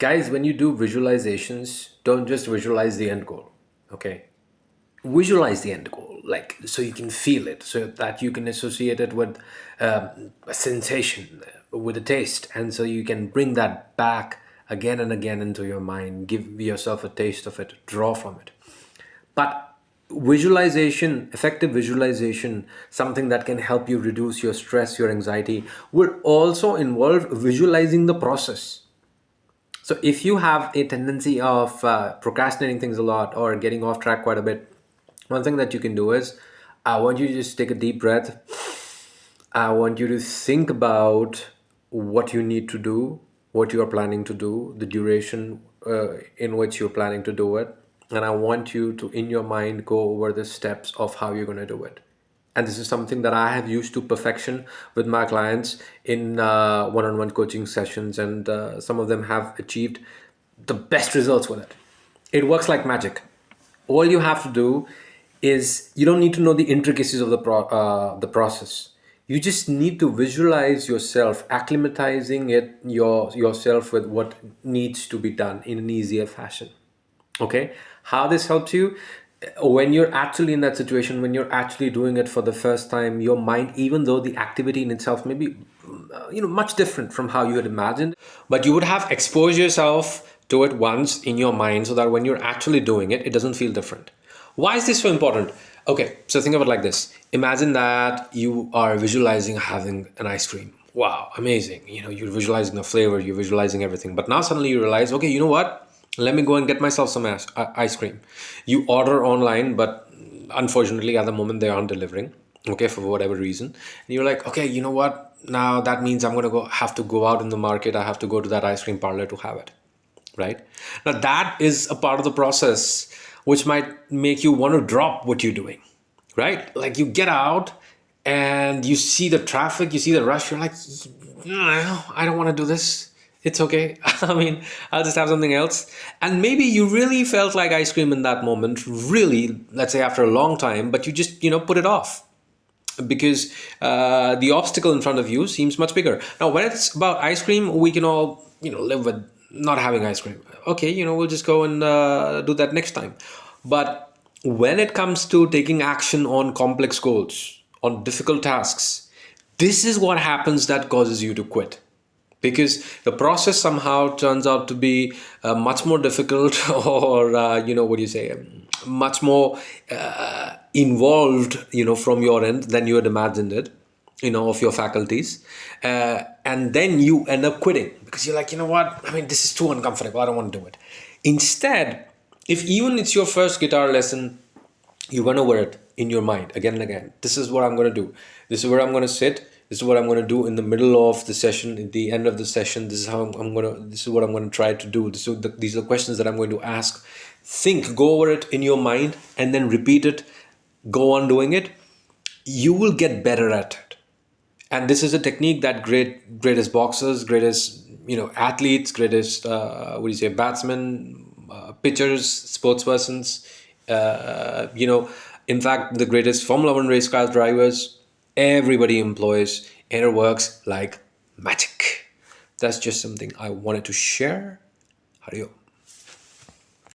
Guys, when you do visualizations, don't just visualize the end goal, okay? Visualize the end goal, like, so you can feel it, so that you can associate it with a sensation, with a taste, and so you can bring that back again and again into your mind, give yourself a taste of it, draw from it. But visualization, effective visualization, something that can help you reduce your stress, your anxiety, would also involve visualizing the process. So if you have a tendency of procrastinating things a lot or getting off track quite a bit, one thing that you can do is, I want you to just take a deep breath. I want you to think about what you need to do, what you are planning to do, the duration in which you're planning to do it. And I want you to, in your mind, go over the steps of how you're going to do it. And this is something that I have used to perfection with my clients in one-on-one coaching sessions. And some of them have achieved the best results with it. It works like magic. All you have to do is, you don't need to know the intricacies of the process. You just need to visualize yourself, acclimatizing yourself with what needs to be done in an easier fashion. Okay, how this helps you? When you're actually in that situation, when you're actually doing it for the first time, your mind, even though the activity in itself may be much different from how you had imagined, but you would have exposed yourself to it once in your mind, so that when you're actually doing it, it doesn't feel different. Why is this so important? Okay, so think of it like this. Imagine that you are visualizing having an ice cream. Wow, amazing. You're visualizing the flavor, you're visualizing everything. But now suddenly you realize, okay, you know what? Let me go and get myself some ice cream. You order online, but unfortunately at the moment they aren't delivering, okay, for whatever reason. And you're like, okay, you know what? Now that means I'm going to have to go out in the market. I have to go to that ice cream parlor to have it, right? Now that is a part of the process which might make you want to drop what you're doing, right? Like, you get out and you see the traffic, you see the rush, you're like, no, I don't want to do this. It's okay. I mean, I'll just have something else. And maybe you really felt like ice cream in that moment, really, let's say after a long time, but you just, put it off because the obstacle in front of you seems much bigger. Now, when it's about ice cream, we can all, live with not having ice cream. Okay, we'll just go and do that next time. But when it comes to taking action on complex goals, on difficult tasks, this is what happens that causes you to quit. Because the process somehow turns out to be much more difficult or, much more involved, from your end than you had imagined it, of your faculties. And then you end up quitting because you're like, you know what? I mean, this is too uncomfortable. I don't want to do it. Instead, if even it's your first guitar lesson, you went over it in your mind again and again. This is what I'm going to do. This is where I'm going to sit. This is what I'm going to do in the middle of the session, at the end of the session. This is how this is what I'm going to try to do. These are the questions that I'm going to ask. Think, go over it in your mind and then repeat it. Go on doing it. You will get better at it. And this is a technique that greatest boxers, greatest, athletes, greatest, batsmen, pitchers, sportspersons, in fact, the greatest Formula One race car drivers, everybody employs, and it works like magic. That's just something I wanted to share. Hariyo.